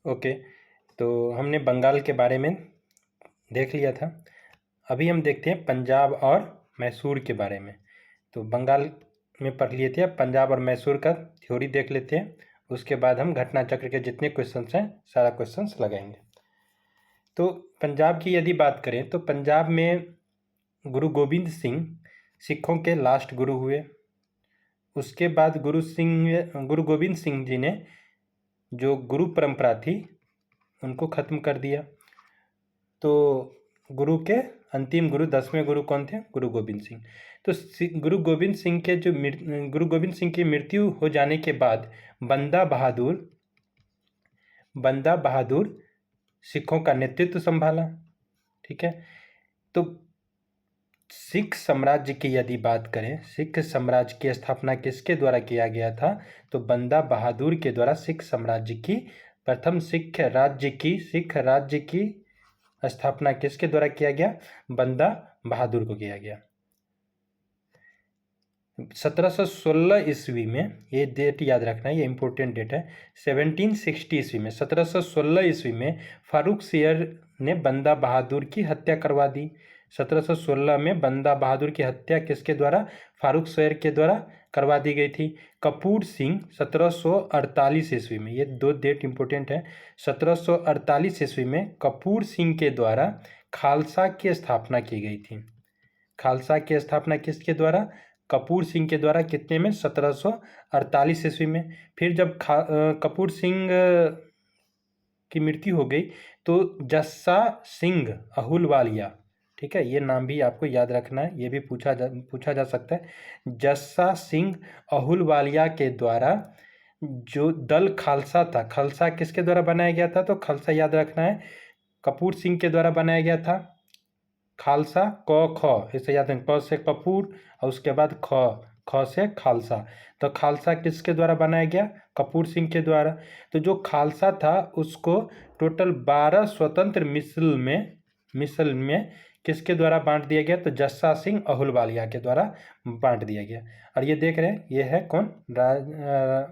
Okay, तो हमने बंगाल के बारे में देख लिया था। अभी हम देखते हैं पंजाब और मैसूर के बारे में। तो बंगाल में पढ़ लिए थे, अब पंजाब और मैसूर का थ्योरी देख लेते हैं। उसके बाद हम घटना चक्र के जितने क्वेश्चंस हैं सारा क्वेश्चंस लगाएंगे। तो पंजाब की यदि बात करें तो पंजाब में गुरु गोविंद सिंह सिखों के लास्ट गुरु हुए। उसके बाद गुरु गोविंद सिंह जी ने जो गुरु परंपरा थी उनको ख़त्म कर दिया। तो गुरु के अंतिम गुरु 10वें गुरु कौन थे? गुरु गोविंद सिंह। तो गुरु गोविंद सिंह के गुरु गोविंद सिंह की मृत्यु हो जाने के बाद बंदा बहादुर सिखों का नेतृत्व संभाला। ठीक है, तो सिख साम्राज्य की यदि बात करें, सिख साम्राज्य की स्थापना किसके द्वारा किया गया था? तो बंदा बहादुर के द्वारा सिख साम्राज्य की प्रथम सिख राज्य की स्थापना किसके द्वारा किया गया? बंदा बहादुर को किया गया। 1716 ईस्वी में, ये डेट याद रखना, ये इंपॉर्टेंट डेट है। 1760 ईस्वी में, 1716 ईस्वी में फारूक शेर ने बंदा बहादुर की हत्या करवा दी। 1716 में बंदा बहादुर की हत्या किसके द्वारा? फारूक शेर के द्वारा करवा दी गई थी। कपूर सिंह 1748 ईस्वी में, ये दो डेट इंपॉर्टेंट है। 1748 ईस्वी में कपूर सिंह के द्वारा खालसा की स्थापना की गई थी। खालसा की स्थापना किसके द्वारा? कपूर सिंह के द्वारा। कितने में? 1748 ईस्वी में। फिर जब कपूर सिंह की मृत्यु हो गई तो जस्सा सिंह अहुलवालिया, ठीक है, ये नाम भी आपको याद रखना है, ये भी पूछा जा सकता है। जस्सा सिंह अहुलवालिया के द्वारा जो दल खालसा था, खालसा किसके द्वारा बनाया गया था? तो खालसा याद रखना है, कपूर सिंह के द्वारा बनाया गया था। खालसा क ख, इसे याद रखें, क से कपूर और उसके बाद ख से खालसा। तो खालसा किसके द्वारा बनाया गया? कपूर सिंह के द्वारा। तो जो खालसा था उसको टोटल 12 स्वतंत्र मिसल में किसके द्वारा बांट दिया गया? तो जस्सा सिंह अहुलवालिया के द्वारा बांट दिया गया। और ये देख रहे हैं, ये है कौन?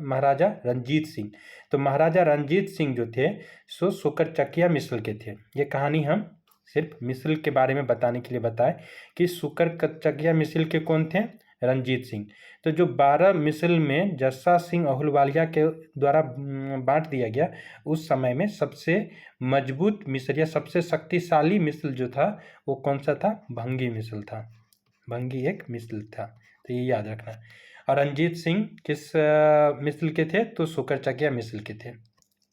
महाराजा रंजीत सिंह। तो महाराजा रंजीत सिंह जो थे सो सुकरचकिया मिसल के थे। ये कहानी हम सिर्फ मिसल के बारे में बताने के लिए बताए कि सुकरचकिया मिसल के कौन थे? रंजीत सिंह। तो जो 12 मिसल में जस्सा सिंह अहुलवालिया के द्वारा बांट दिया गया, उस समय में सबसे मजबूत मिसल या सबसे शक्तिशाली मिसल जो था वो कौन सा था? भंगी मिसल था। भंगी एक मिसल था, तो ये याद रखना। और रंजीत सिंह किस मिसल के थे? तो सुकरचकिया मिसल के थे।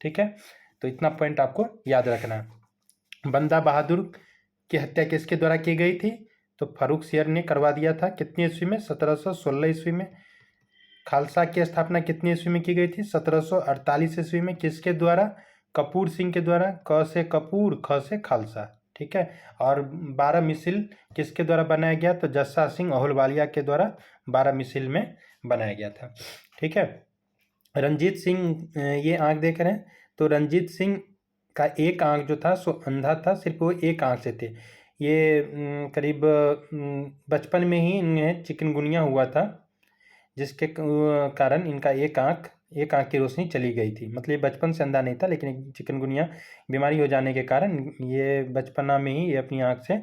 ठीक है, तो इतना पॉइंट आपको याद रखना। बंदा बहादुर की हत्या किसके द्वारा की गई थी? तो फारूक शेर ने करवा दिया था। कितनी ईस्वी में? 1716 ईस्वी में। खालसा की स्थापना कितनी ईस्वी में की गई थी? 1748 ईस्वी में। किसके द्वारा? कपूर सिंह के द्वारा। क से कपूर, ख से खालसा। ठीक है, और 12 मिसिल किसके द्वारा बनाया गया? तो जस्सा सिंह अहुलवालिया के द्वारा 12 मिसिल में बनाया गया था। ठीक है, रंजीत सिंह, ये आंख देख रहे हैं, तो रंजीत सिंह का एक आंख जो था सो अंधा था, सिर्फ वो एक आंख से थे। ये करीब बचपन में ही इन्हें चिकनगुनिया हुआ था, जिसके कारण इनका एक आंख की रोशनी चली गई थी। मतलब ये बचपन से अंधा नहीं था, लेकिन चिकनगुनिया बीमारी हो जाने के कारण ये बचपना में ही ये अपनी आंख से,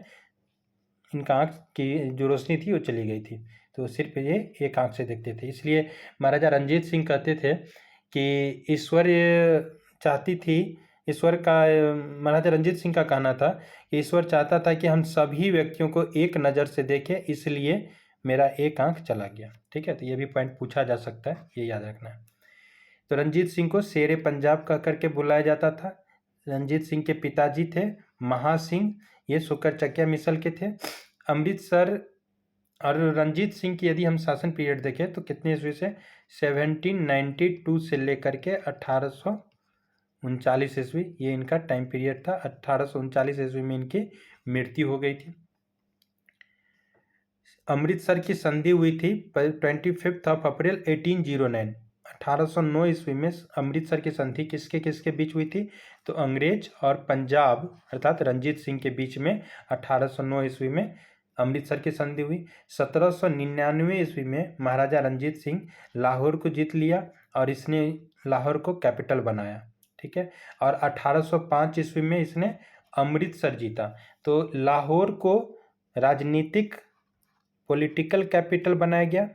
इनका आंख की जो रोशनी थी वो चली गई थी। तो सिर्फ ये एक आंख से देखते थे। इसलिए महाराजा रंजीत सिंह कहते थे कि ईश्वर चाहती थी, ईश्वर का, महाराजा रंजीत सिंह का कहना था कि ईश्वर चाहता था कि हम सभी व्यक्तियों को एक नज़र से देखें, इसलिए मेरा एक आंख चला गया। ठीक है, तो ये भी पॉइंट पूछा जा सकता है, ये याद रखना है। तो रंजीत सिंह को शेरे पंजाब कह करके बुलाया जाता था। रंजीत सिंह के पिताजी थे महासिंह, ये सुकरचकिया मिसल के थे। अमृतसर, और रंजीत सिंह की यदि हम शासन पीरियड देखें तो कितने ईस्वी से? 1792 से लेकर के 1839 ईस्वी, ये इनका टाइम पीरियड था। 1839 ईस्वी में इनकी मृत्यु हो गई थी। अमृतसर की संधि हुई थी 25 अप्रैल 1809। 1809 ईस्वी में अमृतसर की संधि किसके बीच हुई थी? तो अंग्रेज और पंजाब अर्थात रंजीत सिंह के बीच में 1809 ईस्वी में अमृतसर की संधि हुई। 1799 ईस्वी में महाराजा रंजीत सिंह लाहौर को जीत लिया और इसने लाहौर को कैपिटल बनाया। ठीक है। और 1805 ईस्वी में इसने अमृतसर जीता। तो लाहौर को राजनीतिक पॉलिटिकल कैपिटल बनाया गया,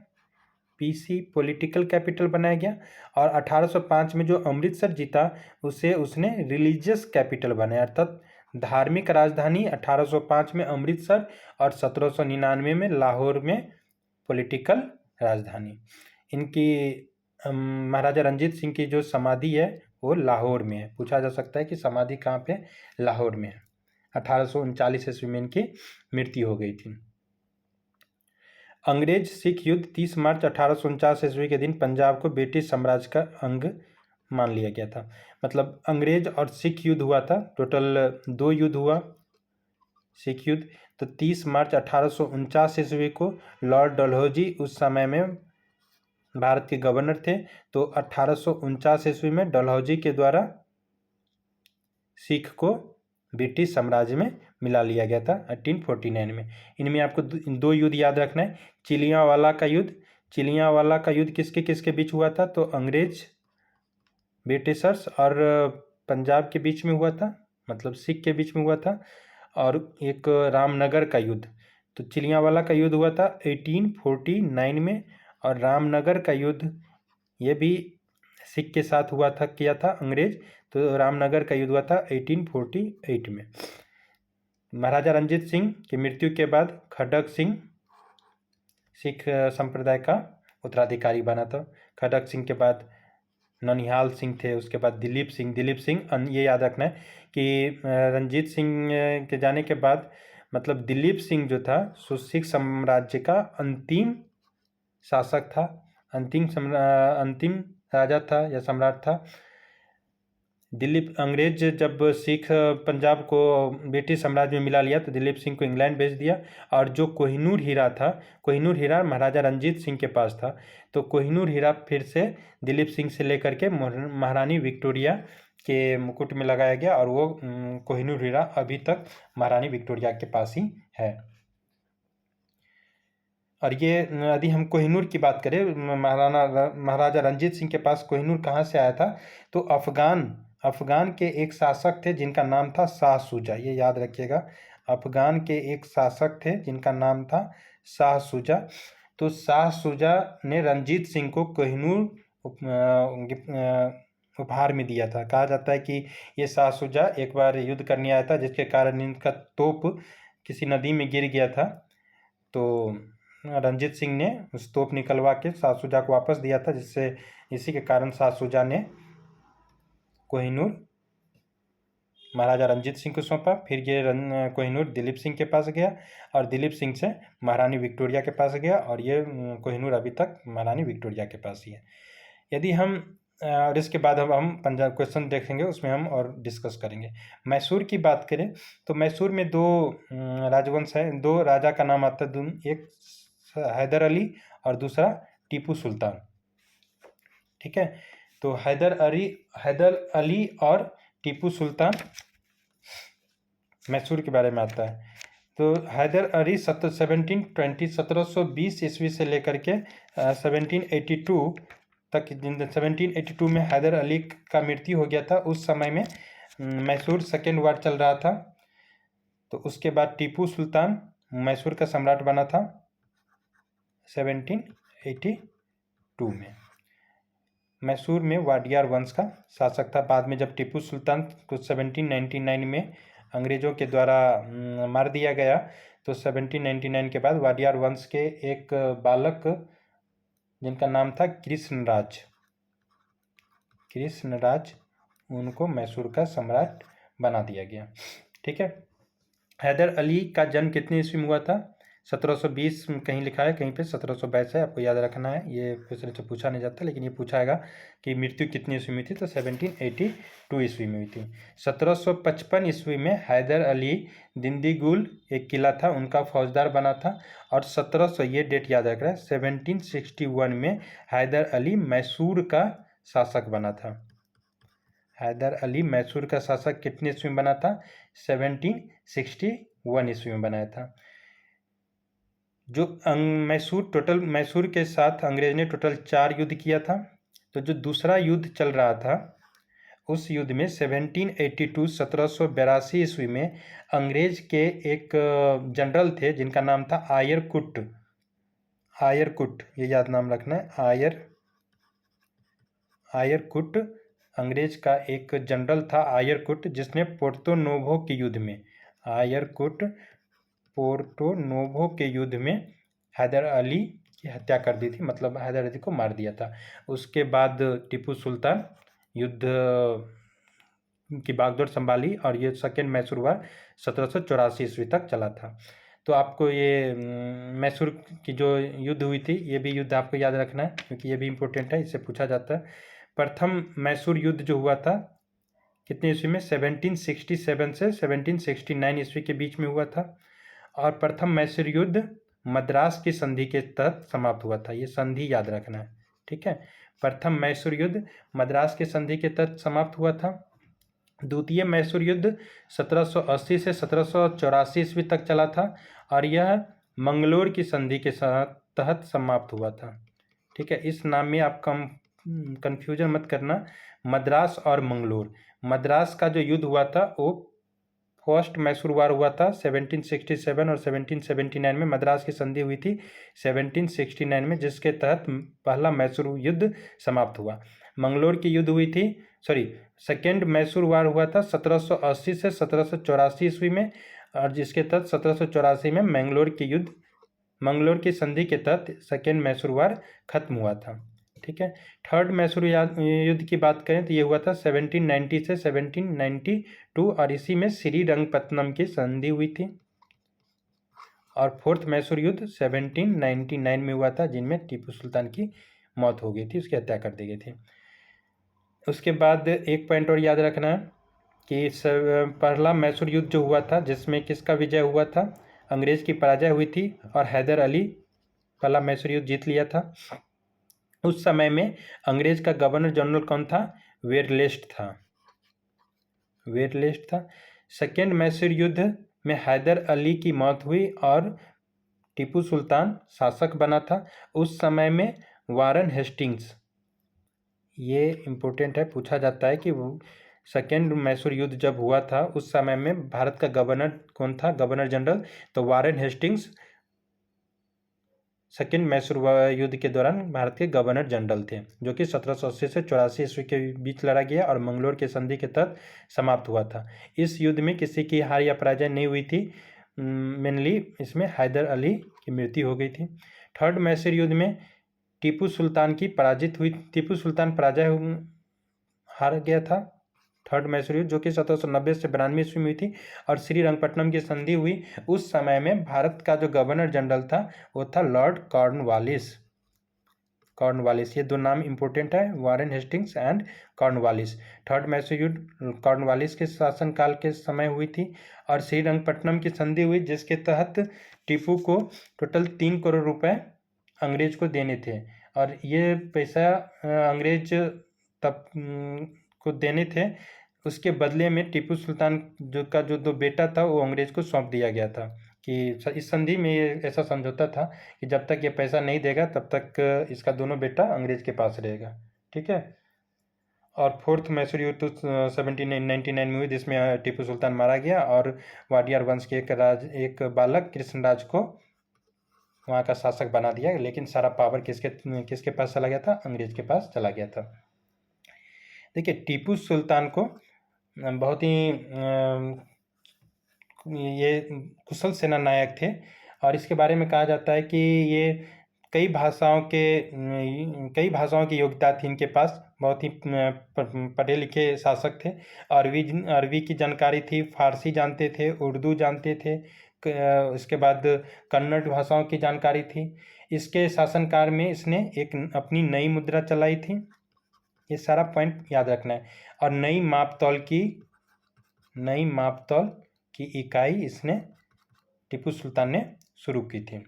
पीसी पॉलिटिकल कैपिटल बनाया गया। और 1805 में जो अमृतसर जीता उसे उसने रिलीजियस कैपिटल बनाया, अर्थात धार्मिक राजधानी 1805 में अमृतसर और 1799 में लाहौर में पॉलिटिकल राजधानी। इनकी महाराजा रंजीत सिंह की जो समाधि है वो लाहौर में है। पूछा जा सकता है कि समाधि कहाँ पे? लाहौर में है। 1839 ईस्वी में इनकी मृत्यु हो गई थी। अंग्रेज सिख युद्ध 30 मार्च 1849 ईस्वी के दिन पंजाब को ब्रिटिश साम्राज्य का अंग मान लिया गया था। मतलब अंग्रेज और सिख युद्ध हुआ था, टोटल 2 युद्ध हुआ सिख युद्ध। तो 30 मार्च 1849 ईस्वी को लॉर्ड डलहौजी उस समय में भारत के गवर्नर थे। तो 1849 ईस्वी में डलहौजी के द्वारा सिख को ब्रिटिश साम्राज्य में मिला लिया गया था 1849 में। इनमें आपको 2 युद्ध याद रखना है। चिलियांवाला का युद्ध, चिलियांवाला का युद्ध किसके किसके बीच हुआ था? तो अंग्रेज, ब्रिटिशर्स और पंजाब के बीच में हुआ था, मतलब सिख के बीच में हुआ था। और एक रामनगर का युद्ध, तो चिलियांवाला का युद्ध हुआ था 1849 में। और रामनगर का युद्ध ये भी सिख के साथ हुआ था, किया था अंग्रेज। तो रामनगर का युद्ध हुआ था 1848 में। महाराजा रंजीत सिंह की मृत्यु के बाद खड़क सिंह सिख संप्रदाय का उत्तराधिकारी बना था। खड़क सिंह के बाद ननिहाल सिंह थे, उसके बाद दिलीप सिंह। ये याद रखना है कि रंजीत सिंह के जाने के बाद मतलब दिलीप सिंह जो था सो सिख साम्राज्य का अंतिम शासक था, अंतिम राजा था या सम्राट था। दिलीप, अंग्रेज जब सिख पंजाब को ब्रिटिश साम्राज्य में मिला लिया तो दिलीप सिंह को इंग्लैंड भेज दिया। और जो कोहिनूर हीरा था, कोहिनूर हीरा महाराजा रंजीत सिंह के पास था। तो कोहिनूर हीरा फिर से दिलीप सिंह से लेकर के महारानी विक्टोरिया के मुकुट में लगाया गया। और वो कोहिनूर हीरा अभी तक महारानी विक्टोरिया के पास ही है। और ये यदि हम कोहिनूर की बात करें, महाराजा रंजीत सिंह के पास कोहिनूर कहाँ से आया था? तो अफगान के एक शासक थे जिनका नाम था शाह शुजा। ये याद रखिएगा, अफगान के एक शासक थे जिनका नाम था शाह शुजा। तो शाह शुजा ने रंजीत सिंह को कोहिनूर उपहार में दिया था। कहा जाता है कि ये शाह शुजा एक बार युद्ध करने आया था जिसके कारण इनका तोप किसी नदी में गिर गया था। तो रंजीत सिंह ने उस तोप निकलवा के शाह शुजा को वापस दिया था, जिससे इसी के कारण शाह शुजा ने कोहिनूर महाराजा रंजीत सिंह को सौंपा। फिर ये कोहिनूर दिलीप सिंह के पास गया और दिलीप सिंह से महारानी विक्टोरिया के पास गया। और ये कोहिनूर अभी तक महारानी विक्टोरिया के पास ही है। यदि हम और इसके बाद हम पंजाब क्वेश्चन देखेंगे, उसमें हम और डिस्कस करेंगे। मैसूर की बात करें तो मैसूर में 2 राजवंश है, 2 राजा का नाम आता है, एक हैदर अली और दूसरा टीपू सुल्तान। ठीक है, तो हैदर अली और टीपू सुल्तान मैसूर के बारे में आता है। तो हैदर अली 1720 ईस्वी से लेकर के 1782 तक, 1782 में हैदर अली का मृत्यु हो गया था। उस समय में मैसूर सेकेंड वार चल रहा था। तो उसके बाद टीपू सुल्तान मैसूर का सम्राट बना था 1782 में। मैसूर में वाडियार वंश का शासक था। बाद में जब टीपू सुल्तान को 1799 में अंग्रेज़ों के द्वारा मार दिया गया, तो 1799 के बाद वाडियार वंश के एक बालक जिनका नाम था कृष्णराज, उनको मैसूर का सम्राट बना दिया गया। ठीक है, हैदर अली का जन्म कितनी ईस्वी में हुआ था? 1720 में कहीं लिखा है, कहीं पे 1722 है, आपको याद रखना है। ये क्वेश्चन से पूछा नहीं जाता, लेकिन ये पूछाएगा कि मृत्यु कितनी ईस्वी में थी, तो 1782 ईस्वी में हुई थी। 1755 ईस्वी में हैदर अली दिंदीगुल एक किला था, उनका फौजदार बना था। और 1700, ये डेट याद रख रहा है, 1761 में हैदर अली मैसूर का शासक बना था। हैदर अली मैसूर का शासक कितने ईस्वी में बना था? 1761 ईस्वी में बनाया था। जो मैसूर के साथ अंग्रेज ने टोटल 4 युद्ध किया था। तो जो दूसरा युद्ध चल रहा था उस युद्ध में 1782 1782 ईस्वी में अंग्रेज के एक जनरल थे जिनका नाम था आयरकुट। आयरकुट, ये याद नाम रखना है, आयरकुट। अंग्रेज का एक जनरल था आयरकुट, जिसने पोर्तो नोवो के युद्ध में, आयरकुट पोर्तो नोवो के युद्ध में हैदर अली की हत्या कर दी थी, मतलब हैदर अली को मार दिया था। उसके बाद टीपू सुल्तान युद्ध की बागडोर संभाली और ये सेकेंड मैसूर वार 1784 ईस्वी तक चला था। तो आपको ये मैसूर की जो युद्ध हुई थी, ये भी युद्ध आपको याद रखना है क्योंकि ये भी इम्पोर्टेंट है, इससे पूछा जाता है। प्रथम मैसूर युद्ध जो हुआ था कितने ईस्वी में, 1767 से 1769 ईस्वी के बीच में हुआ था। और प्रथम मैसूर युद्ध मद्रास की संधि के तहत समाप्त हुआ था, ये संधि याद रखना है, ठीक है। प्रथम मैसूर युद्ध मद्रास की संधि के तहत समाप्त हुआ था। द्वितीय मैसूर युद्ध 1780 से 1784 ईस्वी तक चला था और यह मंगलोर की संधि के तहत समाप्त हुआ था, ठीक है। इस नाम में आप कंफ्यूजन मत करना, मद्रास और मंगलोर। मद्रास का जो युद्ध हुआ था वो फर्स्ट मैसूर वार हुआ था 1767 और 1779 में मद्रास की संधि हुई थी 1769 में, जिसके तहत पहला मैसूर युद्ध समाप्त हुआ। मंगलोर की युद्ध हुई थी, सेकेंड मैसूर वार हुआ था 1780 से 1784 ईस्वी में, और जिसके तहत 1784 में मंगलोर की संधि के तहत सेकेंड मैसूर वार खत्म हुआ था, ठीक है। थर्ड मैसूर युद्ध की बात करें तो ये हुआ था 1790 से 1792 और इसी में श्रीरंगपट्टनम की संधि हुई थी। और फोर्थ मैसूर युद्ध 1799 में हुआ था, जिनमें टीपू सुल्तान की मौत हो गई थी, उसकी हत्या कर दी गई थी। उसके बाद एक पॉइंट और याद रखना है कि पहला मैसूर युद्ध जो हुआ था जिसमें किसका विजय हुआ था, अंग्रेज की पराजय हुई थी और हैदर अली पहला मैसूर युद्ध जीत लिया था। उस समय में अंग्रेज का गवर्नर जनरल कौन था, वेरलेस्ट था। सेकेंड मैसूर युद्ध में हैदर अली की मौत हुई और टीपू सुल्तान शासक बना था। उस समय में वारन हेस्टिंग्स, ये इम्पोर्टेंट है, पूछा जाता है कि वो सेकेंड मैसूर युद्ध जब हुआ था उस समय में भारत का गवर्नर कौन था, गवर्नर जनरल, तो वारन हेस्टिंग्स सेकेंड मैसूर युद्ध के दौरान भारत के गवर्नर जनरल थे, जो कि 1780 से 84 ईस्वी के बीच लड़ा गया और मंगलोर के संधि के तहत समाप्त हुआ था। इस युद्ध में किसी की हार या पराजय नहीं हुई थी, मेनली इसमें हैदर अली की मृत्यु हो गई थी। थर्ड मैसूर युद्ध में टीपू सुल्तान पराजय हार गया था, थर्ड मैसूर युद्ध, जो कि 1790 से 92 ईस्वी में हुई थी और श्रीरंगपट्टनम की संधि हुई। उस समय में भारत का जो गवर्नर जनरल था वो था लॉर्ड कॉर्नवालिस। ये दो नाम इंपॉर्टेंट है, Warren Hastings and Cornwallis. Third Mysore युद्ध कॉर्नवालिस के शासनकाल के समय हुई थी और श्रीरंगपट्टनम की संधि हुई, जिसके तहत टीपू को टोटल 3 करोड़ रुपए अंग्रेज को देने थे और ये पैसा अंग्रेज तब को देने थे। उसके बदले में टीपू सुल्तान जो दो बेटा था वो अंग्रेज को सौंप दिया गया था कि इस संधि में ये ऐसा समझौता था कि जब तक ये पैसा नहीं देगा तब तक इसका दोनों बेटा अंग्रेज के पास रहेगा, ठीक है। और फोर्थ मैसूर युद्ध 1799 में हुई, जिसमें टीपू सुल्तान मारा गया और वाडियार वंश के एक बालक कृष्णराज को वहाँ का शासक बना दिया, लेकिन सारा पावर किसके पास चला गया था, अंग्रेज के पास चला गया था। देखिए टीपू सुल्तान को बहुत ही ये कुशल सेना नायक थे और इसके बारे में कहा जाता है कि ये कई भाषाओं की योग्यता थी इनके पास, बहुत ही पढ़े लिखे शासक थे। अरबी की जानकारी थी, फारसी जानते थे, उर्दू जानते थे, इसके बाद कन्नड़ भाषाओं की जानकारी थी। इसके शासनकाल में इसने एक अपनी नई मुद्रा चलाई थी, ये सारा पॉइंट याद रखना है। और नई मापतौल की इकाई इसने टीपू सुल्तान ने शुरू की थी।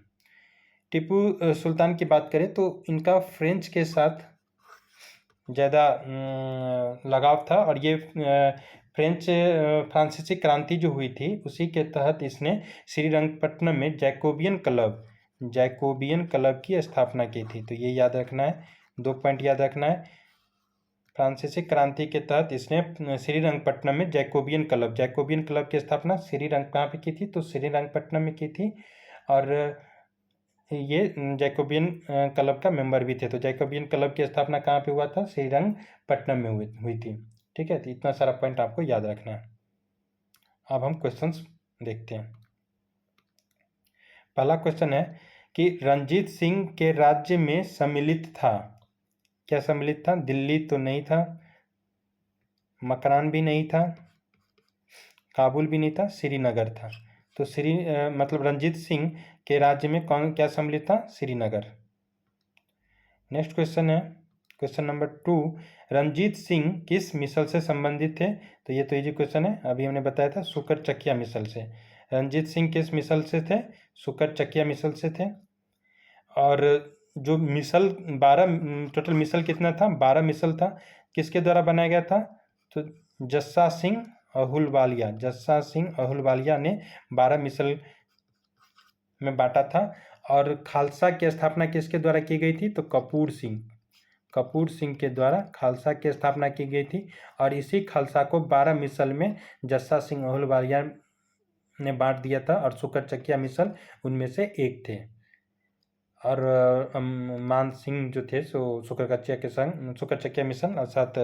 टीपू सुल्तान की बात करें तो इनका फ्रेंच के साथ ज़्यादा लगाव था और ये फ्रांसीसी क्रांति जो हुई थी उसी के तहत इसने श्रीरंगपट्टनम में जैकोबियन क्लब की स्थापना की थी। तो ये याद रखना है, 2 पॉइंट याद रखना है। फ्रांसीसी क्रांति के तहत इसने श्रीरंगपट्टनम में जैकोबियन क्लब की स्थापना कहाँ पे की थी? तो श्रीरंगपट्टनम में की थी। और ये जैकोबियन क्लब का मेंबर भी थे। तो जैकोबियन क्लब की स्थापना कहाँ पे हुआ था? श्रीरंगपट्टनम में हुई थी। ठीक है, तो इतना सारा पॉइंट आपको याद रखना है। अब हम क्वेश्चंस देखते हैं। पहला क्वेश्चन है कि रंजीत सिंह के राज्य में सम्मिलित था, क्या सम्मिलित था? दिल्ली तो नहीं था, मकरान भी नहीं था, काबुल भी नहीं था, श्रीनगर था। तो मतलब रंजीत सिंह के राज्य में क्या सम्मिलित था? श्रीनगर। नेक्स्ट क्वेश्चन है क्वेश्चन नंबर 2, रंजीत सिंह किस मिसल से संबंधित थे? तो ये तो इजी क्वेश्चन है, अभी हमने बताया था, शुकर-चकिया मिसल से। रंजीत सिंह किस मिसल से थे? शुकर-चकिया मिसल से थे। और जो मिसल 12 टोटल मिसल कितना था? 12 मिसल था। किसके द्वारा बनाया गया था? तो जस्सा सिंह अहुलवालिया ने 12 मिसल में बांटा था। और खालसा की स्थापना किसके द्वारा की गई थी? तो कपूर सिंह के द्वारा खालसा की स्थापना की गई थी। और इसी खालसा को 12 मिसल में जस्सा सिंह अहुलवालिया ने बांट दिया था, और शुकर-चकिया मिसल उनमें से एक थे। और मान सिंह जो थे सो शुकर-चकिया मिशन अर्थात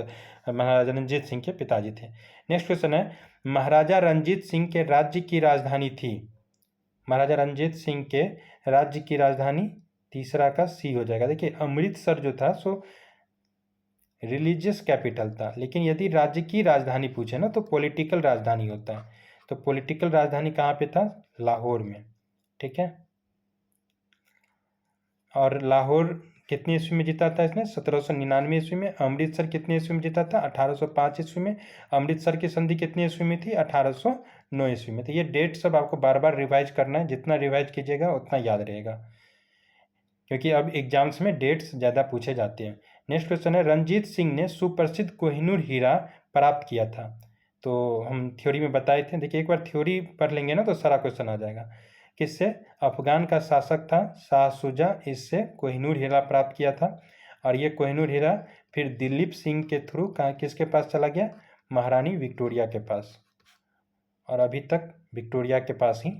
महाराजा रंजीत सिंह के पिताजी थे। नेक्स्ट क्वेश्चन है, महाराजा रंजीत सिंह के राज्य की राजधानी थी? महाराजा रंजीत सिंह के राज्य की राजधानी, तीसरा का सी हो जाएगा। देखिए, अमृतसर जो था सो रिलीजियस कैपिटल था, लेकिन यदि राज्य की राजधानी पूछे ना तो पॉलिटिकल राजधानी होता है। तो पॉलिटिकल राजधानी कहाँ पे था? लाहौर में। ठीक है, और लाहौर कितनी ईस्वी में जीता था इसने? 1799 ईस्वी में। अमृतसर कितनी ईस्वी में जीता था? 1805 ईस्वी में। अमृतसर की संधि कितनी ईस्वी में थी? 1809 ईस्वी में। तो ये डेट सब आपको बार बार रिवाइज करना है, जितना रिवाइज कीजिएगा उतना याद रहेगा, क्योंकि अब एग्जाम्स में डेट्स ज़्यादा पूछे जाते हैं। नेक्स्ट क्वेश्चन है, रंजीत सिंह ने सुप्रसिद्ध कोहिनूर हीरा प्राप्त किया था? तो हम थ्योरी में बताए थे। देखिए, एक बार थ्योरी पढ़ लेंगे ना तो सारा क्वेश्चन आ जाएगा। किससे? अफगान का शासक था शाह शुजा, इससे कोहिनूर हीरा प्राप्त किया था। और ये कोहिनूर हीरा फिर दिलीप सिंह के थ्रू किसके पास चला गया? महारानी विक्टोरिया के पास। और अभी तक विक्टोरिया के पास ही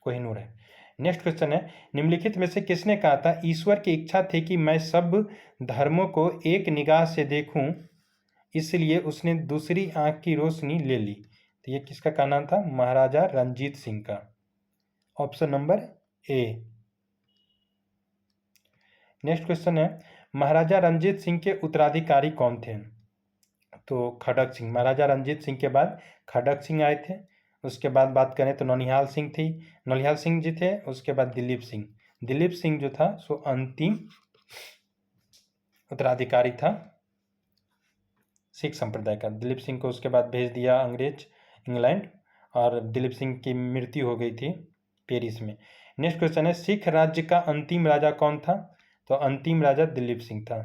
कोहिनूर है। नेक्स्ट क्वेश्चन है, निम्नलिखित में से किसने कहा था ईश्वर की इच्छा थी कि मैं सब धर्मों को एक निगाह से देखूं, इसलिए उसने दूसरी आंख की रोशनी ले ली? तो ये किसका कहना था? महाराजा रंजीत सिंह का। Option number A. Next question है, महाराजा रंजीत सिंह के उत्तराधिकारी कौन थे? तो खड़क सिंह। महाराजा रंजीत सिंह के बाद खड़क सिंह आए थे। उसके बाद बात करें तो नौनिहाल सिंह जी थे। उसके बाद दिलीप सिंह जो था सो अंतिम उत्तराधिकारी था सिख संप्रदाय का। दिलीप सिंह को उसके बाद भेज दिया इंग्लैंड, और दिलीप सिंह की मृत्यु हो गई थी पेरिस में। नेक्स्ट क्वेश्चन है, सिख राज्य का अंतिम राजा कौन था? तो अंतिम राजा दिलीप सिंह था।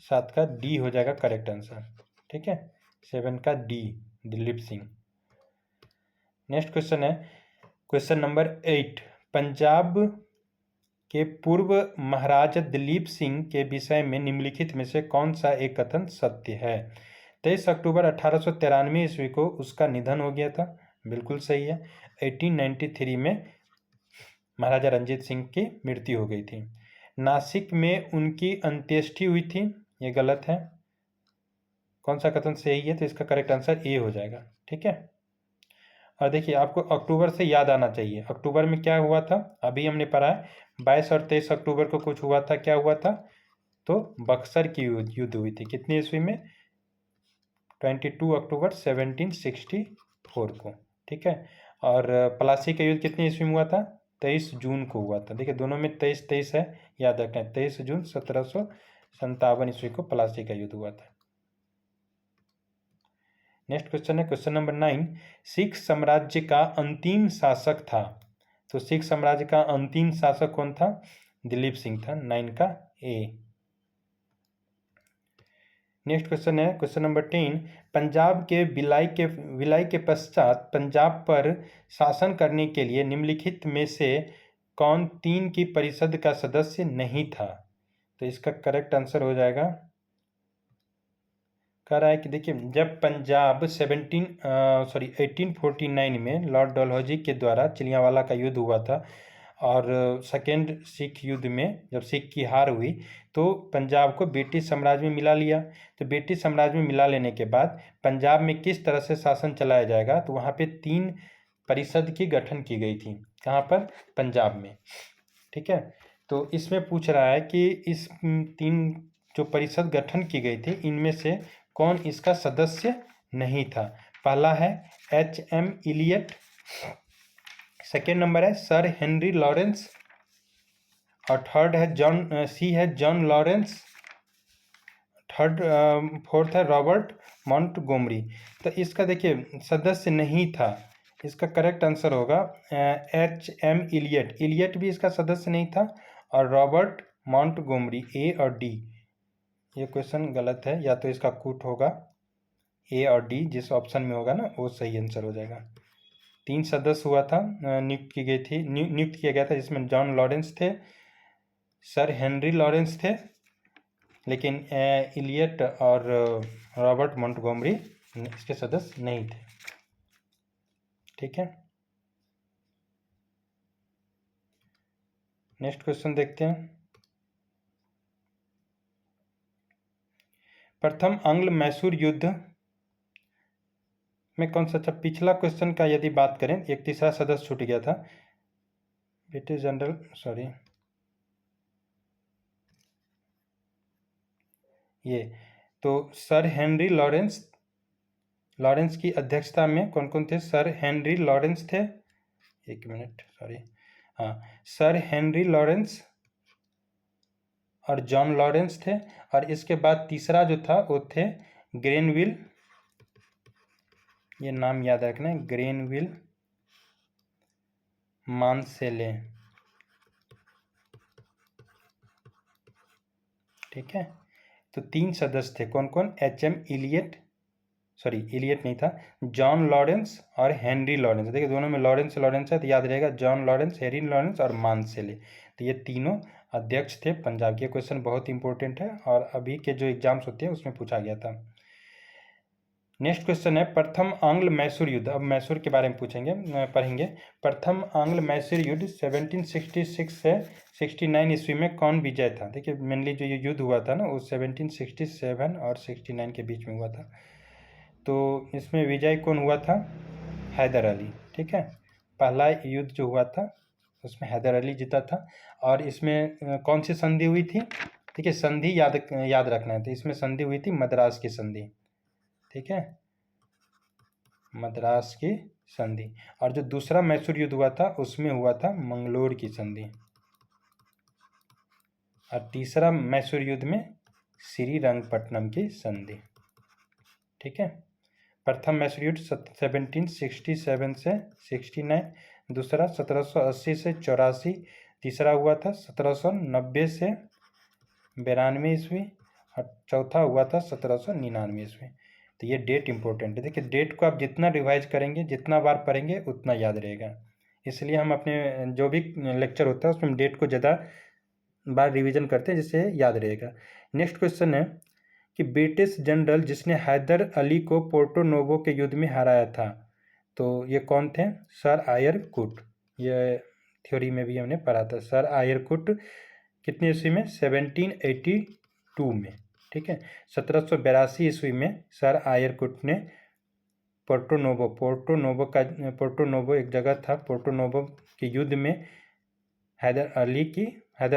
7 का डी हो जाएगा करेक्ट आंसर। ठीक है, 7 का D, Dilip Singh. Next question है क्वेश्चन नंबर 8, पंजाब के पूर्व महाराज दिलीप सिंह के विषय में निम्नलिखित में से कौन सा एक कथन सत्य है? 23 अक्टूबर 1893 ईस्वी को उसका निधन हो गया था, बिल्कुल सही है। 1893 में महाराजा रंजीत सिंह की मृत्यु हो गई थी। नासिक में उनकी अंत्येष्टि हुई थी, ये गलत है। कौन सा कथन सही है? तो इसका करेक्ट आंसर ए हो जाएगा। ठीक है, और देखिए, आपको अक्टूबर से याद आना चाहिए, अक्टूबर में क्या हुआ था? अभी हमने पढ़ा है 22 और 23 अक्टूबर को कुछ हुआ था। क्या हुआ था? तो बक्सर की युद्ध हुई थी। कितनी ईस्वी में? 22 अक्टूबर 1764 को। ठीक है, और प्लासी का युद्ध कितनी ईस्वी में हुआ था? 23 जून को हुआ था। देखिए, दोनों में 23 है, याद रखना है। 23 जून 1757 ईस्वी को प्लासी का युद्ध हुआ था। नेक्स्ट क्वेश्चन है क्वेश्चन नंबर 9, सिख साम्राज्य का अंतिम शासक था? तो सिख साम्राज्य का अंतिम शासक कौन था? दिलीप सिंह था। 9 का ए। नेक्स्ट क्वेश्चन है क्वेश्चन नंबर 10, पंजाब के विलय के पश्चात पंजाब पर शासन करने के लिए निम्नलिखित में से कौन 3 की परिषद का सदस्य नहीं था? तो इसका करेक्ट आंसर हो जाएगा, कह रहा है कि देखिए जब पंजाब 1849 में लॉर्ड डलहौजी के द्वारा चिलियांवाला का युद्ध हुआ था और सेकेंड सिख युद्ध में जब सिख की हार हुई तो पंजाब को ब्रिटिश साम्राज्य में मिला लिया। तो ब्रिटिश साम्राज्य में मिला लेने के बाद पंजाब में किस तरह से शासन चलाया जाएगा, तो वहाँ पे 3 परिषद की गठन की गई थी। कहाँ पर? पंजाब में। ठीक है, तो इसमें पूछ रहा है कि इस 3 जो परिषद गठन की गई थी इनमें से कौन इसका सदस्य नहीं था। पहला है H.M. इलियट, सेकेंड नंबर है सर हेनरी लॉरेंस, और थर्ड है जॉन लॉरेंस, फोर्थ है रॉबर्ट मॉन्टगोमरी। तो इसका देखिए सदस्य नहीं था, इसका करेक्ट आंसर होगा H.M. इलियट। इलियट भी इसका सदस्य नहीं था, और रॉबर्ट मॉन्टगोमरी, ए और डी। ये क्वेश्चन गलत है, या तो इसका कूट होगा ए और डी, जिस ऑप्शन में होगा ना वो सही आंसर हो जाएगा। 3 सदस्य हुआ था, नियुक्त किया गया था, जिसमें जॉन लॉरेंस थे, सर हेनरी लॉरेंस थे, लेकिन इलियट और रॉबर्ट मॉन्टगोमरी इसके सदस्य नहीं थे। ठीक है, नेक्स्ट क्वेश्चन देखते हैं। प्रथम आंग्ल मैसूर युद्ध में कौन सा, अच्छा पिछला क्वेश्चन का यदि बात करें, एक तीसरा सदस्य छूट गया था, ब्रिटिश जनरल, सॉरी ये, तो सर हेनरी लॉरेंस की अध्यक्षता में कौन कौन थे? सर हेनरी लॉरेंस थे, एक मिनट सॉरी, हाँ, सर हेनरी लॉरेंस और जॉन लॉरेंस थे, और इसके बाद तीसरा जो था वो थे ग्रेनविल, ये नाम याद रखना है, ग्रेनविल मानसेले। ठीक है, तो 3 सदस्य थे, कौन कौन? H.M. इलियट, सॉरी इलियट नहीं था, जॉन लॉरेंस और हेनरी लॉरेंस। देखिए दोनों में लॉरेंस है, तो याद रहेगा जॉन लॉरेंस, हेनरी लॉरेंस और मानसेले। तो ये तीनों अध्यक्ष थे पंजाब के। क्वेश्चन बहुत इंपॉर्टेंट है और अभी के जो एग्जाम्स होते हैं उसमें पूछा गया था। नेक्स्ट क्वेश्चन है प्रथम आंग्ल मैसूर युद्ध। अब मैसूर के बारे में पढ़ेंगे। प्रथम आंग्ल मैसूर युद्ध 1766 से 69 ईस्वी में कौन विजय था? देखिए मेनली जो ये युद्ध हुआ था ना वो 1767 और 69 के बीच में हुआ था। तो इसमें विजय कौन हुआ था? हैदर अली। ठीक है, पहला युद्ध जो हुआ था उसमें हैदर अली जीता था। और इसमें कौन सी संधि हुई थी? ठीक है, संधि याद रखना है, तो इसमें संधि हुई थी मद्रास की संधि। ठीक है, मद्रास की संधि। और जो दूसरा मैसूर युद्ध हुआ था उसमें हुआ था मंगलोर की संधि। और तीसरा मैसूर युद्ध में श्रीरंगपट्टनम की संधि। ठीक है, प्रथम मैसूर युद्ध 1767 से 69, दूसरा 1780 से 84, तीसरा हुआ था 1790 से 92 ईस्वी, और चौथा हुआ था 1799 ईस्वी। तो ये डेट इंपॉर्टेंट है। देखिए डेट को आप जितना रिवाइज करेंगे, जितना बार पढ़ेंगे उतना याद रहेगा। इसलिए हम अपने जो भी लेक्चर होता है उसमें डेट को ज़्यादा बार रिवीजन करते हैं, जिससे याद रहेगा। नेक्स्ट क्वेश्चन है कि ब्रिटिश जनरल जिसने हैदर अली को पोर्टो नोवो के युद्ध में हराया था, तो ये कौन थे? सर आयर कुट। ये थ्योरी में भी हमने पढ़ा था। सर आयर कुट कितने ईस्वी में? 1782 में। ठीक है, 1782 ईस्वी में सर आयरकुट ने पोर्टो नोवो एक जगह था, पोर्टो नोवो के युद्ध में हैदर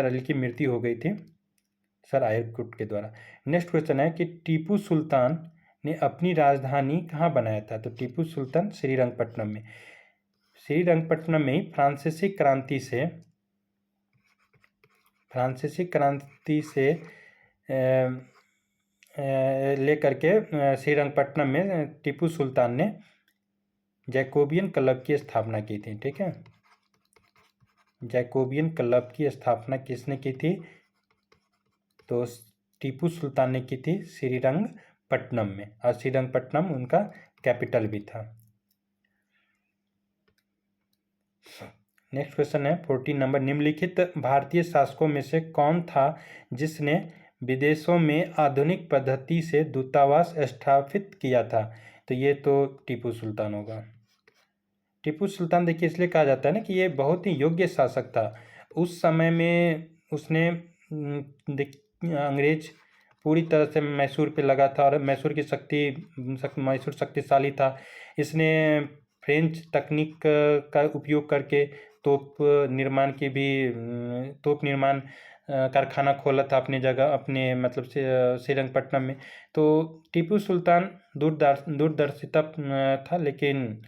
अली की मृत्यु हो गई थी सर आयरकुट के द्वारा। नेक्स्ट क्वेश्चन है कि टीपू सुल्तान ने अपनी राजधानी कहाँ बनाया था? तो टीपू सुल्तान श्रीरंगपट्टनम में ही फ्रांसीसी क्रांति से लेकर के श्रीरंगपट्टनम में टीपू सुल्तान ने जैकोबियन क्लब की स्थापना की थी। ठीक है, जैकोबियन क्लब की स्थापना किसने की थी? तो टीपू सुल्तान ने की थी श्रीरंगपट्टनम में, और श्रीरंगपट्टनम उनका कैपिटल भी था। नेक्स्ट क्वेश्चन है 14 नंबर, निम्नलिखित भारतीय शासकों में से कौन था जिसने विदेशों में आधुनिक पद्धति से दूतावास स्थापित किया था? तो ये तो टीपू सुल्तान होगा। टीपू सुल्तान देखिए इसलिए कहा जाता है ना कि ये बहुत ही योग्य शासक था। उस समय में उसने अंग्रेज पूरी तरह से मैसूर पे लगा था और मैसूर की मैसूर शक्तिशाली था। इसने फ्रेंच तकनीक का उपयोग करके तोप निर्माण कारखाना खोला था अपनी जगह, अपने मतलब से श्रीरंगपट्टनम में। तो टीपू सुल्तान दूरदर्शिता था, लेकिन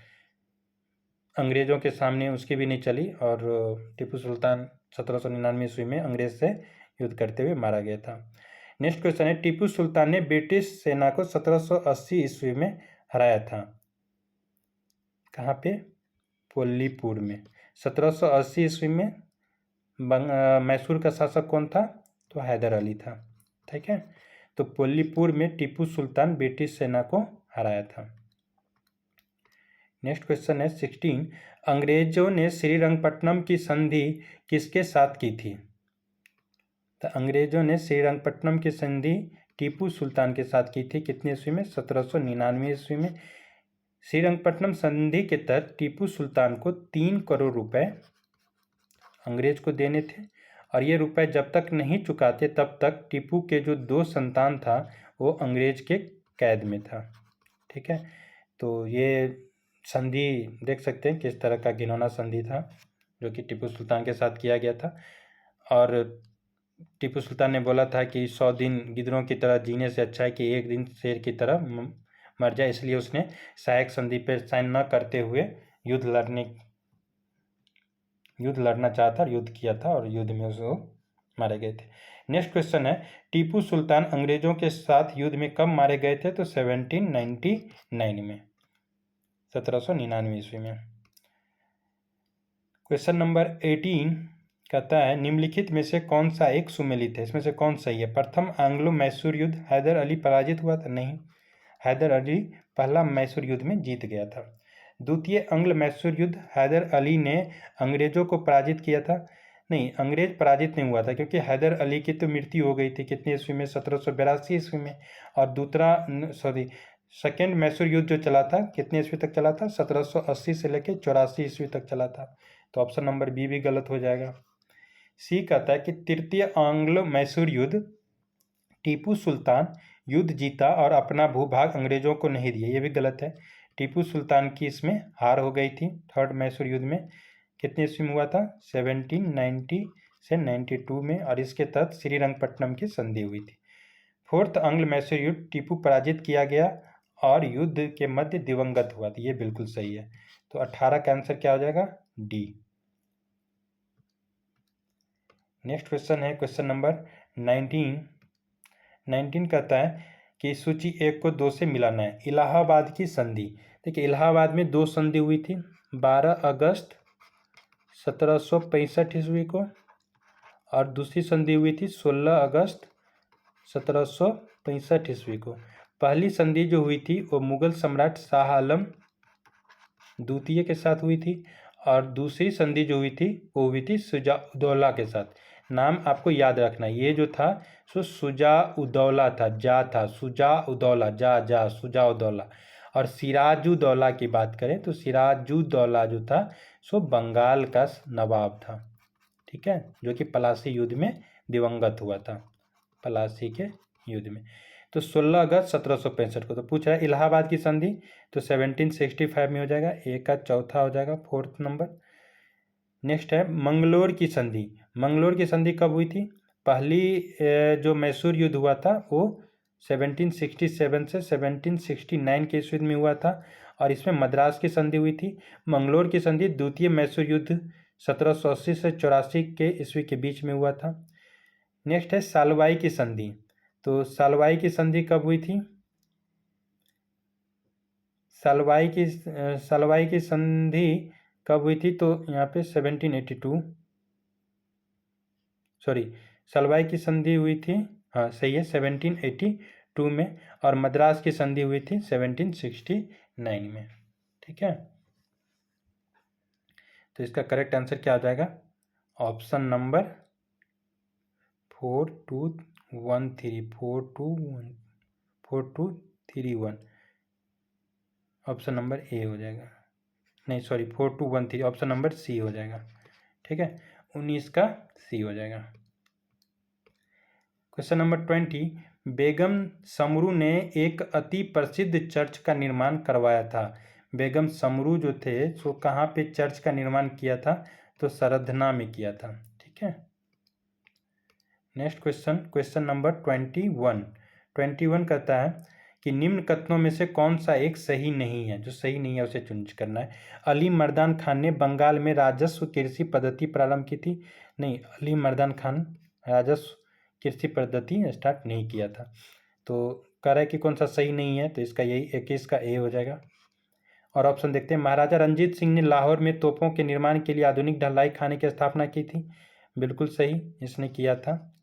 अंग्रेज़ों के सामने उसकी भी नहीं चली और टीपू सुल्तान 1799 ईस्वी में अंग्रेज से युद्ध करते हुए मारा गया था। नेक्स्ट क्वेश्चन है, टीपू सुल्तान ने ब्रिटिश सेना को 1780 ईस्वी में हराया था। कहाँ पे? पोल्लीपुर में। 1780 ईस्वी में मैसूर का शासक कौन था? तो हैदर अली था। ठीक है, तो पोल्लीपुर में टीपू सुल्तान ब्रिटिश सेना को हराया था। नेक्स्ट क्वेश्चन है 16, अंग्रेजों ने श्रीरंगपट्टनम की संधि किसके साथ की थी? तो अंग्रेजों ने श्रीरंगपट्टनम की संधि टीपू सुल्तान के साथ की थी। कितने ईस्वी में? 1799 ईस्वी में। श्रीरंगपट्टनम संधि के तहत टीपू सुल्तान को 3 करोड़ रुपए अंग्रेज को देने थे और ये रुपए जब तक नहीं चुकाते तब तक टीपू के जो 2 संतान था वो अंग्रेज के कैद में था। ठीक है, तो ये संधि देख सकते हैं किस तरह का घिनौना संधि था जो कि टीपू सुल्तान के साथ किया गया था। और टीपू सुल्तान ने बोला था कि 100 दिन गिद्धरों की तरह जीने से अच्छा है कि एक दिन शेर की तरह मर जाए, इसलिए उसने सहायक संधि पर साइन न करते हुए युद्ध लड़ना चाहा था, युद्ध किया था और युद्ध में उसको मारे गए थे। नेक्स्ट क्वेश्चन है, टीपू सुल्तान अंग्रेजों के साथ युद्ध में कब मारे गए थे? तो 1799 में, 1799 ईस्वी में। क्वेश्चन नंबर 18 कहता है, निम्नलिखित में से कौन सा एक सुमेलित है? इसमें से कौन सही है? प्रथम एंग्लो मैसूर युद्ध, हैदर अली पराजित हुआ था? नहीं, हैदर अली पहला मैसूर युद्ध में जीत गया था। द्वितीय एंग्लो मैसूर युद्ध, हैदर अली ने अंग्रेजों को पराजित किया था? नहीं, अंग्रेज पराजित नहीं हुआ था क्योंकि हैदर अली की तो मृत्यु हो गई थी। कितने ईस्वी में? 1782 ईस्वी में। और सेकेंड मैसूर युद्ध जो चला था कितने ईस्वी तक चला था? 1780 से लेकर 84 ईस्वी तक चला था। तो ऑप्शन नंबर बी भी गलत हो जाएगा। सी कहता है कि तृतीय एंग्लो मैसूर युद्ध, टीपू सुल्तान युद्ध जीता और अपना भूभाग अंग्रेजों को नहीं दिया, ये भी गलत है। टीपू सुल्तान की इसमें हार हो गई थी थर्ड मैसूर युद्ध में। कितने ईस्वी में हुआ था? 1790 से 92 में और इसके तहत श्रीरंगपट्टनम की संधि हुई थी। फोर्थ एंग्लो मैसूर युद्ध, टीपू पराजित किया गया और युद्ध के मध्य दिवंगत हुआ था, ये बिल्कुल सही है। तो 18 का आंसर क्या हो जाएगा? डी। नेक्स्ट क्वेश्चन है क्वेश्चन नंबर 19 कहता है कि सूची 1 को 2 से मिलाना है। इलाहाबाद की संधि, देखिए इलाहाबाद में 2 संधि हुई थी, 12 अगस्त 1765 ईस्वी को और दूसरी संधि हुई थी 16 अगस्त 1765 ईस्वी को। पहली संधि जो हुई थी वो मुगल सम्राट शाह आलम द्वितीय के साथ हुई थी और दूसरी संधि जो हुई थी वो हुई थी शुजा-उद-दौला के साथ। नाम आपको याद रखना, ये जो था सो शुजा-उद-दौला था, जा था, शुजा-उद-दौला, जा शुजा-उद-दौला। और सिराजुद्दौला की बात करें तो सिराजुद्दौला जो था सो बंगाल का नवाब था। ठीक है, जो कि पलासी युद्ध में दिवंगत हुआ था, पलासी के युद्ध में। तो 16 अगस्त 1765 को। तो पूछ रहा है इलाहाबाद की संधि, तो 1765 में हो जाएगा, ए का चौथा हो जाएगा, फोर्थ नंबर। नेक्स्ट है मंगलोर की संधि। मंगलोर की संधि कब हुई थी? पहली जो मैसूर युद्ध हुआ था वो 1767 से 1769 के ईस्वी में हुआ था और इसमें मद्रास की संधि हुई थी। मंगलोर की संधि द्वितीय मैसूर युद्ध 1780 से 84 के ईस्वी के बीच में हुआ था। नेक्स्ट है सालवाई की संधि। तो सालवाई की संधि कब हुई थी? सालवाई की संधि कब हुई थी? तो यहाँ पे 1782, सॉरी, सालवाई की संधि हुई थी, हाँ सही है, 1782 में और मद्रास की संधि हुई थी 1769 में। ठीक है, तो इसका करेक्ट आंसर क्या हो जाएगा? Option number 4213, 4231 option number A हो जाएगा। नहीं सॉरी, 4213 ऑप्शन नंबर सी हो जाएगा। ठीक है, 19 का सी हो जाएगा। क्वेश्चन नंबर 20, बेगम समरू ने एक अति प्रसिद्ध चर्च का निर्माण करवाया था। बेगम समरू जो थे सो कहाँ पे चर्च का निर्माण किया था? तो सरधना में किया था। ठीक है, नेक्स्ट क्वेश्चन, क्वेश्चन नंबर 21 कहता है कि निम्न कथनों में से कौन सा एक सही नहीं है? जो सही नहीं है उसे चूज करना है। अली मर्दान खान ने बंगाल में राजस्व कृषि पद्धति प्रारंभ की थी। नहीं, अली मर्दान खान राजस्व कृषि पद्धति स्टार्ट नहीं किया था। तो कह रहा है कि कौन सा सही नहीं है, तो इसका यही 21 का ए हो जाएगा। और ऑप्शन देखते हैं, महाराजा रंजीत सिंह ने लाहौर में तोपों के निर्माण के लिए आधुनिक ढलाई खाने की स्थापना की थी। बिल्कुल सही, इसने किया था।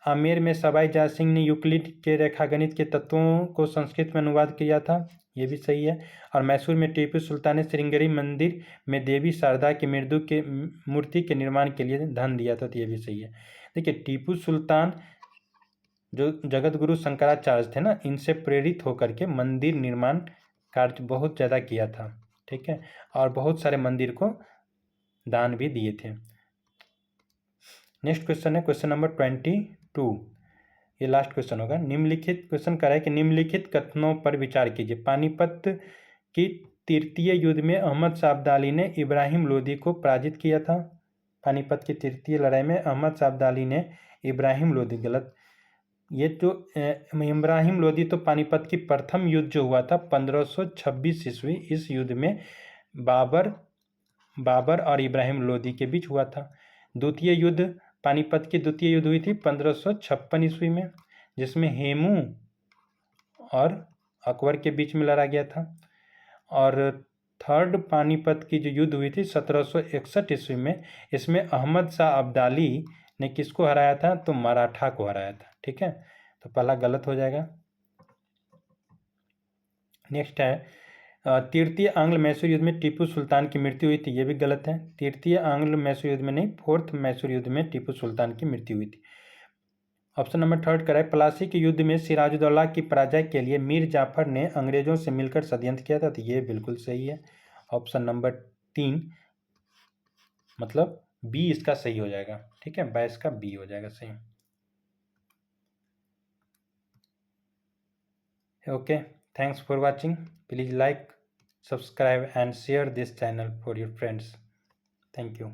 आमेर में सवाई जय सिंह ने यूक्लिड के रेखागणित के तत्वों को संस्कृत में अनुवाद किया था। ये भी सही है। और मैसूर में टीपू सुल्तान ने श्रृंगेरी मंदिर में देवी शारदा की मृदु के मूर्ति के निर्माण के लिए धन दिया था। तो ये भी सही है। देखिए, टीपू सुल्तान जो जगत गुरु शंकराचार्य थे ना, इनसे प्रेरित होकर के मंदिर निर्माण कार्य बहुत ज़्यादा किया था। ठीक है, और बहुत सारे मंदिर को दान भी दिए थे। नेक्स्ट क्वेश्चन है क्वेश्चन नंबर 22, ये लास्ट क्वेश्चन होगा। निम्नलिखित क्वेश्चन कर रहा है कि निम्नलिखित कथनों पर विचार कीजिए। पानीपत की तृतीय युद्ध में अहमद शाह अब्दाली ने इब्राहिम लोदी को पराजित किया था। पानीपत की तृतीय लड़ाई में अहमद शाह अब्दाली ने इब्राहिम लोदी, गलत, ये जो इब्राहिम लोदी तो पानीपत की प्रथम युद्ध जो हुआ था 1526 ईस्वी, इस युद्ध में बाबर और इब्राहिम लोदी के बीच हुआ था। द्वितीय युद्ध, पानीपत की द्वितीय युद्ध हुई थी 1556 ईस्वी में, जिसमें हेमू और अकबर के बीच में लड़ा गया था। और थर्ड पानीपत की जो युद्ध हुई थी 1761 ईस्वी में, इसमें अहमद शाह अब्दाली ने किसको हराया था? तो मराठा को हराया था। ठीक है, तो पहला गलत हो जाएगा। नेक्स्ट है, तृतीय आंग्ल मैसूर युद्ध में टीपू सुल्तान की मृत्यु हुई थी। ये भी गलत है। तृतीय आंग्ल मैसूर युद्ध में नहीं, फोर्थ मैसूर युद्ध में टीपू सुल्तान की मृत्यु हुई थी। ऑप्शन नंबर थर्ड कराए, प्लासी के युद्ध में सिराजुद्दौला की पराजय के लिए मीर जाफर ने अंग्रेजों से मिलकर षड्यंत्र किया था। तो ये बिल्कुल सही है। ऑप्शन नंबर 3 मतलब बी इसका सही हो जाएगा। ठीक है, 22 का बी हो जाएगा सही। Okay, thanks for watching. Please like, subscribe and share this channel for your friends. Thank you.